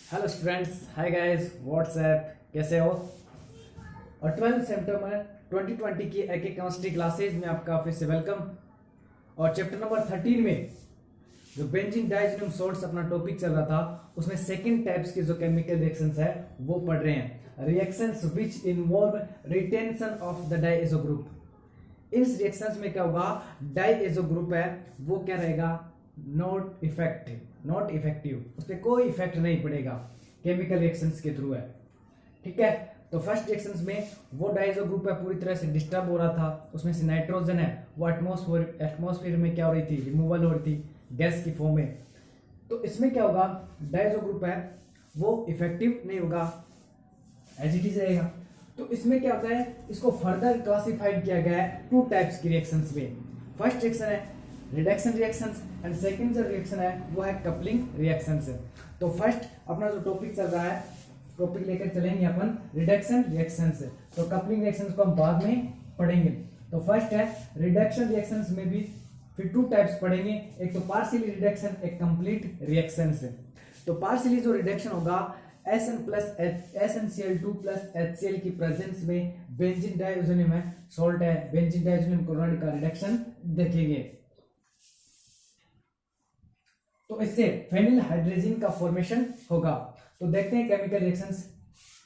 Hello students, hi guys, WhatsApp, कैसे हो। और 12 सितंबर 2020 की एक केमिस्ट्री क्लासेज में आपका फिर से वेलकम। और चैप्टर नंबर 13 में जो बेंजीन डाइज़ोनियम सॉल्ट्स अपना टॉपिक चल रहा था, उसमें सेकंड टाइप्स के जो केमिकल रिएक्शंस है वो पढ़ रहे हैं। Reactions which involve retention of the diazo group. इस रिएक्शंस में क्या होगा, डाइएजो ग्रुप है वो क्या रहेगा, नॉट इफेक्टिव, उस पर कोई इफेक्ट नहीं पड़ेगा, केमिकल रिएक्शंस के थ्रू है। ठीक है, तो फर्स्ट रिएक्शंस में वो डाइएजो ग्रुप है पूरी तरह से डिस्टर्ब हो रहा था, उसमें से नाइट्रोजन है वो एटमॉस्फेयर में क्या हो रही थी, रिमूवल हो रही थी गैस की फॉर्म में। तो इसमें क्या होगा, डाइएजो ग्रुप है वो इफेक्टिव नहीं होगा, एज इट इज रहेगा। तो इसमें क्या होता है, इसको फर्दर क्लासिफाइड किया गया है टू टाइप्स की रिएक्शंस में। फर्स्ट रिएक्शन है रिडक्शन रिएक्शंस एंड सेकंड जो रिएक्शन है वो है कपलिंग रिएक्शंस। तो फर्स्ट अपना जो टॉपिक चल रहा है, टॉपिक लेकर चलेंगे अपन रिडक्शन रिएक्शंस। तो कपलिंग रिएक्शंस को हम बाद में पढ़ेंगे। तो फर्स्ट है रिडक्शन रिएक्शंस में भी फिर टू टाइप्स पढ़ेंगे, एक तो पार्शियली रिडक्शन, एक कंप्लीट रिएक्शंस। तो पार्शियली जो रिडक्शन होगा SnCl2 प्लस HCl की प्रेजेंस में बेंजीन डाइज़ोनियम है सॉल्ट है, बेंजीन डाइज़ोनियम क्लोराइड का रिडक्शन देखेंगे। तो इससे फेनिल हाइड्रोजन का फॉर्मेशन होगा। तो देखते हैं केमिकल रिएक्शंस।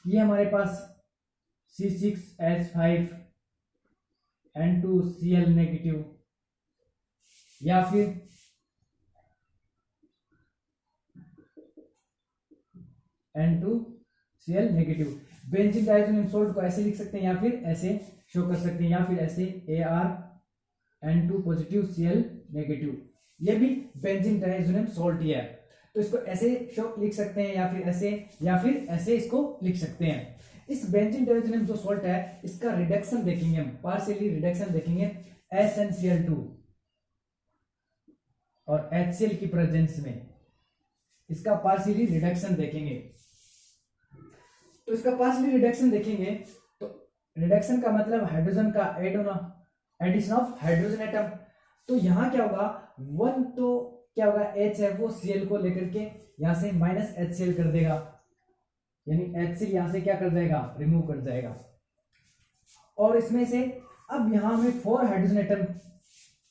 ये हमारे पास C6H5N2Cl नेगेटिव या फिर N2Cl नेगेटिव। बेंजीन डाइज़ोनियम सॉल्ट को ऐसे लिख सकते हैं या फिर ऐसे शो कर सकते हैं, या फिर ऐसे ArN2 पॉजिटिव Cl नेगेटिव। ये भी बेंजीन डाइज़ोनियम सॉल्ट ही है। तो इसको ऐसे शो लिख सकते हैं या फिर ऐसे इसको लिख सकते हैं। इस बेंजीन डाइज़ोनियम जो सॉल्ट है इसका रिडक्शन देखेंगे हम, पार्शियली रिडक्शन देखेंगे SnCl2 और HCl की प्रेजेंस में, इसका पार्शियली रिडक्शन देखेंगे। तो इसका पार्शियली रिडक्शन देखेंगे तो रिडक्शन का मतलब हाइड्रोजन का ऐड होना, एडिशन ऑफ हाइड्रोजन एटम। तो यहां क्या होगा, वन तो क्या होगा, H है वो Cl को लेकर के यहां से माइनस HCl कर देगा, यानी HCl यहां से क्या कर जाएगा, रिमूव कर जाएगा। और इसमें से अब यहां हमें 4 हाइड्रोजन एटम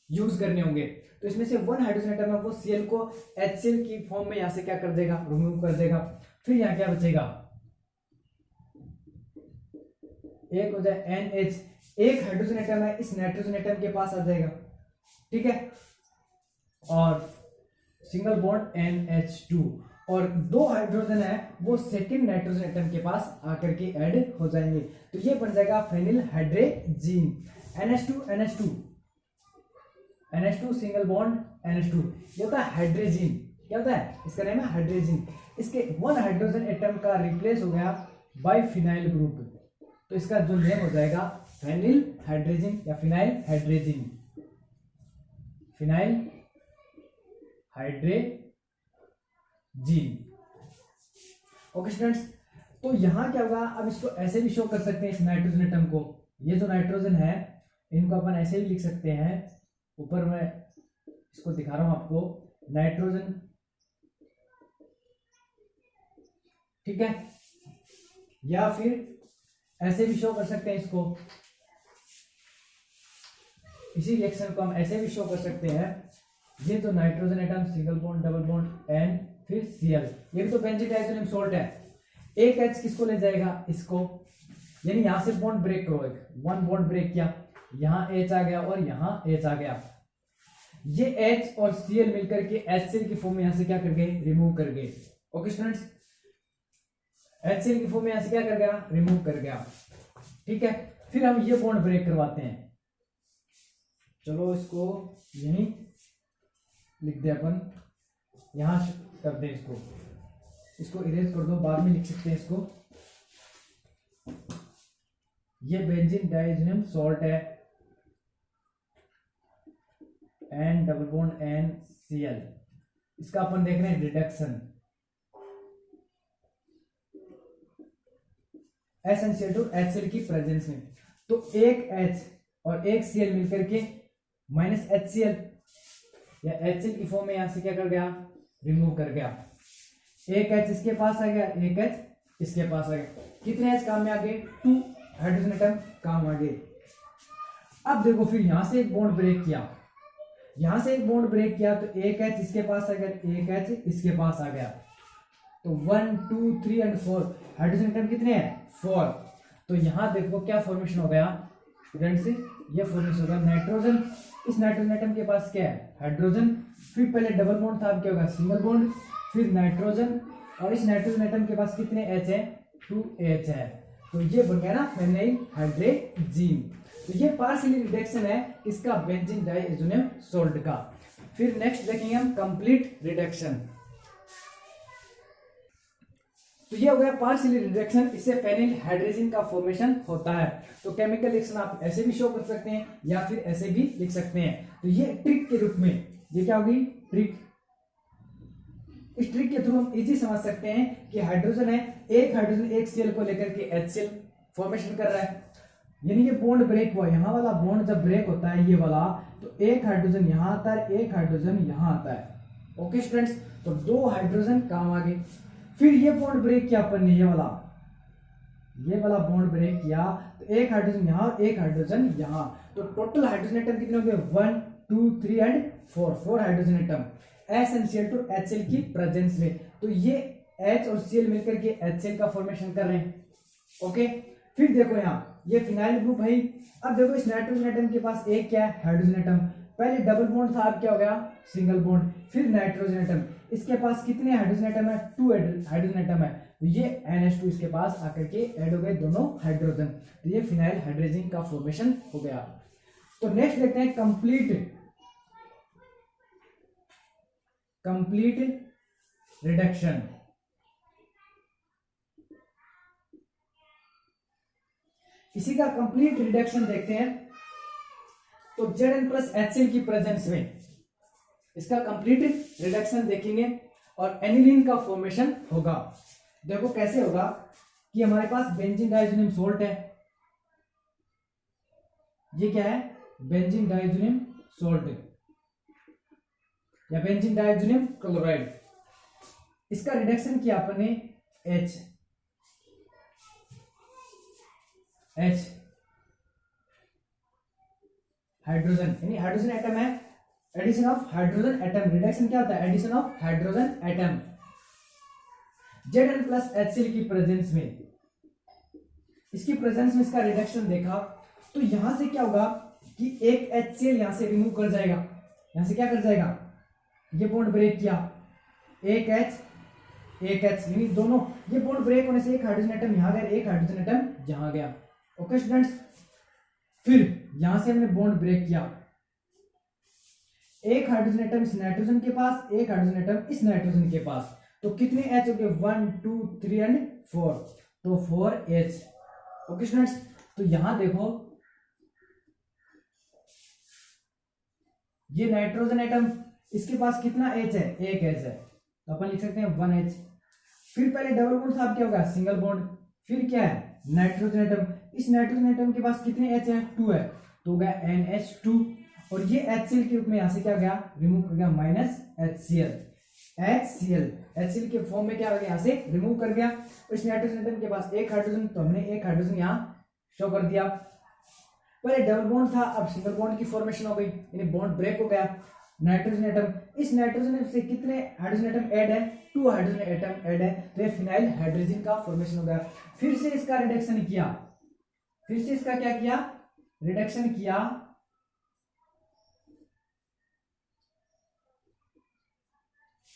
यूज करने होंगे। तो इसमें से 1 हाइड्रोजन एटम है वो Cl को HCl की फॉर्म में यहां से क्या कर देगा, रिमूव कर देगा। फिर यहां क्या बचेगा, एक हो जाए NH, एक हाइड्रोजन एटम है इस नाइट्रोजन एटम के पास आ जाएगा। ठीक है, और सिंगल बॉन्ड NH2, और 2 हाइड्रोजन है वो सेकंड नाइट्रोजन एटम के पास आकर के ऐड हो जाएंगे। तो ये बन जाएगा phenyl hydrazine, NH2 single bond NH2। ये होता है हाइड्रोजीन, क्या होता है, इसका नाम है हाइड्रोजीन। इसके 1 हाइड्रोजन एटम का रिप्लेस हो गया बाय फिनाइल ग्रुप, तो इसका जो नेम हो जाएगा फेनिल हाइड्रोजीन या phenyl hydrazine, phenyl hydrazine. Okay students, तो यहां क्या होगा, अब इसको ऐसे भी शो कर सकते हैं इस नाइट्रोजन एटम को, ये जो नाइट्रोजन है इनको अपन ऐसे भी लिख सकते हैं, ऊपर मैं इसको दिखा रहा हूं आपको, नाइट्रोजन। ठीक है, या फिर ऐसे भी शो कर सकते हैं इसको, इसी रिएक्शन को हम ऐसे भी शो कर सकते हैं। ये तो nitrogen atom single bond double bond N फिर Cl, ये भी तो बेंजीन डाइज़ोनियम सॉल्ट है। एक H किसको ले जाएगा, इसको, यानी यहां से बॉन्ड ब्रेक करो, एक 1 बॉन्ड ब्रेक किया, यहां H आ गया और यहां H आ गया। ये H और Cl मिलकर के HCl की फॉर्म में यहां से क्या कर गए, रिमूव कर गए। ओके स्टूडेंट्स, HCl की फॉर्म में यहां से क्या कर गया, रिमूव कर गया। ठीक है, फिर हम ये बॉन्ड ब्रेक करवाते हैं, चलो इसको यहीं लिख दे अपन, यहां कर दे, इसको इरेज कर दो, बाद में लिख सकते हैं इसको। ये बेंजीन डाइज़ोनियम सॉल्ट है, N डबल बॉन्ड NCl, इसका अपन देख रहे हैं रिडक्शन, SnCl2 HCl की प्रेजेंस में। तो एक H और एक Cl मिलकर के माइनस HCl या HCl की फॉर्म में यहां से क्या कर गया, रिमूव कर गया। एक H इसके पास आ गया, एक H इसके पास आ गया, कितने H काम में आ गए, 2 हाइड्रोजन एटम काम आ गए। अब देखो फिर यहां से एक बॉन्ड ब्रेक किया, यहां से एक बॉन्ड ब्रेक किया तो एक H इसके पास आ गया, एक H इसके पास आ गया, तो 1 2 3 एंड 4 हाइड्रोजन एटम कितने हैं, 4। तो यहां देखो क्या फॉर्मेशन हो गया स्टूडेंट्स, ये फॉर्मेशन हो गया नाइट्रोजन, इस नाइट्रोजन एटम के पास क्या है, हाइड्रोजन, फिर पहले डबल बॉन्ड था, अब क्या होगा, सिंगल बॉन्ड, फिर नाइट्रोजन, और इस नाइट्रोजन एटम के पास कितने H है, 2H है, तो ये बन गया ना फेनाइल हाइड्रेजीन। तो ये पार्शियली रिडक्शन है इसका बेंजीन डाइएज़ोनियम सॉल्ट का। फिर नेक्स्ट देखेंगे हम कंप्लीट रिडक्शन। तो ये हो गया पार्शियली रिडक्शन, इससे फेनिल हाइड्रोजन का फॉर्मेशन होता है। तो केमिकल रिएक्शन आप ऐसे भी शो कर सकते हैं या फिर ऐसे भी लिख सकते हैं। तो ये ट्रिक के रूप में, ये क्या होगी, ट्रिक। इस ट्रिक के थ्रू हम इजी समझ सकते हैं कि हाइड्रोजन है, एक हाइड्रोजन एक सेल को लेकर के HCl फॉर्मेशन कर रहा है, यानी ये बॉन्ड ब्रेक हुआ, यहाँ वाला बॉन्ड जब ब्रेक होता है ये वाला, तो एक हाइड्रोजन यहाँ आता है, एक हाइड्रोजन यहाँ आता है। ओके स्टूडेंट्स, तो 2 हाइड्रोजन काम आ गए। फिर ये बॉन्ड ब्रेक किया अपन ने, ये वाला बॉन्ड ब्रेक किया, तो एक हाइड्रोजन यहाँ, एक हाइड्रोजन यहाँ, तो टोटल हाइड्रोजन एटम कितने हो गए, 1 2 3 and 4 hydrogen atom essential to HCl की प्रेजेंस में। तो ये H और Cl मिलकर के HCl का फॉर्मेशन कर रहे हैं। ओके, फिर देखो यहाँ ये फिनाइल ग्रुप है। अब देखो इस नाइट्रोजन एटम के पास एक क्या है, हाइड्रोजन एटम, पहले डबल बॉन्ड था, अब क्या हो गया, सिंगल बॉन्ड, फिर नाइट्रोजन एटम, इसके पास कितने हाइड्रोजन एटम है, 2 हाइड्रोजन एटम है, तो ये NH2 इसके पास आकर के ऐड हो गए दोनों हाइड्रोजन, तो ये फिनाइल हाइड्रोजन का फॉर्मेशन हो गया। तो नेक्स्ट देखते हैं कंप्लीट रिडक्शन। इसी का कंप्लीट रिडक्शन देखते हैं। तो Zn प्लस HCl की प्रेजेंस में इसका कंप्लीट रिडक्शन देखेंगे और एनिलीन का फॉर्मेशन होगा। देखो कैसे होगा कि हमारे पास बेंजीन डाइएज़ोनियम सॉल्ट है, ये क्या है, बेंजीन डाइएज़ोनियम सॉल्ट या बेंजीन डाइएज़ोनियम क्लोराइड। इसका रिडक्शन किया अपने H हाइड्रोजन, यानी हाइड्रोजन एटम है, addition of hydrogen atom, reduction क्या होता है, addition of hydrogen atom. Zn plus HCl की प्रेजेंस में, इसकी प्रेजेंस में इसका रिडक्शन देखा, तो यहां से क्या होगा कि एक HCl यहां से रिमूव कर जाएगा, यहां से क्या कर जाएगा, ये बॉन्ड ब्रेक किया, एक H यानी दोनों, ये बॉन्ड ब्रेक होने से एक हाइड्रोजन एटम यहां गया, एक हाइड्रोजन एटम यहां गया। ओके स्टूडेंट्स, फिर यहां से हमने बॉन्ड ब्रेक किया, एक हाइड्रोजन एटम इस नाइट्रोजन के पास, एक हाइड्रोजन एटम इस नाइट्रोजन के पास, तो कितने H हो गए, 1 2 3 एंड 4, तो 4H। ओके स्टूडेंट्स, तो यहां देखो ये नाइट्रोजन एटम, इसके पास कितना H है, एक H है, तो अपन लिख सकते हैं 1H। फिर पहले डबल बॉन्ड था, अब क्या होगा, सिंगल बॉन्ड, फिर क्या है, नाइट्रोजन एटम, इस नाइट्रोजन एटम के पास कितने H है, 2 है, तो हो गया NH2, और ये HCl के रूप में यहां से क्या गया, रिमूव कर गया, माइनस HCl के फॉर्म में क्या हो गया, यहां से रिमूव कर गया। और इस नाइट्रोजन एटम के पास एक हाइड्रोजन, तो हमने एक हाइड्रोजन यहां शो कर दिया। पहले डबल बॉन्ड था, अब सिंगल बॉन्ड की फॉर्मेशन हो गई, यानी बॉन्ड ब्रेक हो गया। नाइट्रोजन एटम, इस नाइट्रोजन से कितने हाइड्रोजन एटम ऐड है, 2 हाइड्रोजन एटम ऐड है, तो ये फिनाइल हाइड्रोजन का फॉर्मेशन हो गया। फिर से इसका रिडक्शन किया, फिर से इसका क्या किया, रिडक्शन किया,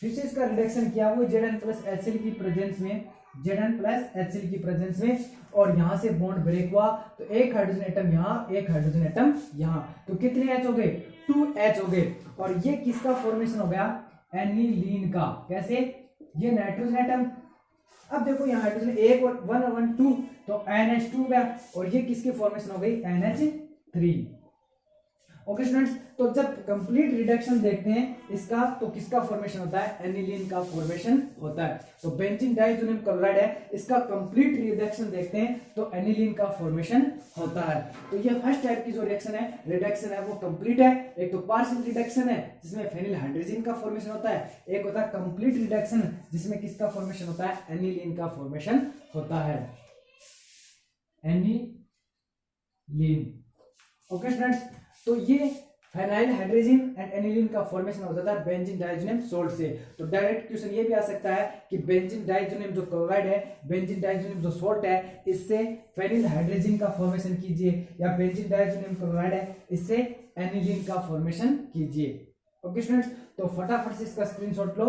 फिर से इसका रिडक्शन किया, वो Zn प्लस HCl की प्रेजेंस में, Zn प्लस HCl की प्रेजेंस में, और यहां से बॉन्ड ब्रेक हुआ, तो एक हाइड्रोजन एटम यहां, एक हाइड्रोजन एटम यहां, तो कितने H हो गए, 2H हो गए, और ये किसका फॉर्मेशन हो गया, एनिलीन का। कैसे, ये नाइट्रोजन एटम, अब देखो यहाँ हाइड्रोजन एक और 1 और 1 2, तो NH2 हो गया, और ये किसकी फॉर्मेशन हो गई, NH3। ओके स्टूडेंट्स, तो जब कंप्लीट रिडक्शन देखते हैं इसका तो किसका फॉर्मेशन होता है, एनिलीन का फॉर्मेशन होता है। तो बेंजीन डाइज़ोनियम क्लोराइड है, इसका कंप्लीट रिडक्शन देखते हैं तो एनिलीन का फॉर्मेशन होता है। तो ये फर्स्ट टाइप की जो रिएक्शन है, रिडक्शन है, वो कंप्लीट है। एक तो पार्शियल रिडक्शन है जिसमें फेनिल हाइड्रोजन का फॉर्मेशन होता है, एक होता है कंप्लीट रिडक्शन जिसमें किसका फॉर्मेशन होता है, एनिलीन का फॉर्मेशन होता है, एनिलीन। ओके स्टूडेंट्स, तो ये फेनाइल हाइड्रोजन एंड एनिलीन का फॉर्मेशन हो जाता है बेंजीन डाइज़ोनियम सॉल्ट से। तो डायरेक्ट क्वेश्चन ये भी आ सकता है कि बेंजीन डाइज़ोनियम जो क्लोराइड है, बेंजीन डाइज़ोनियम जो सॉल्ट है, इससे फेनिल हाइड्रोजन का फॉर्मेशन कीजिए, या बेंजीन डाइज़ोनियम क्लोराइड है, इससे एनिलीन का फॉर्मेशन कीजिए। ओके स्टूडेंट्स, तो फटाफट से इसका स्क्रीनशॉट लो।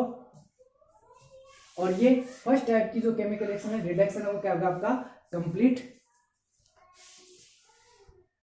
और ये फर्स्ट टाइप की जो केमिकल रिएक्शन है, रिडक्शन है, वो क्या होगा आपका कंप्लीट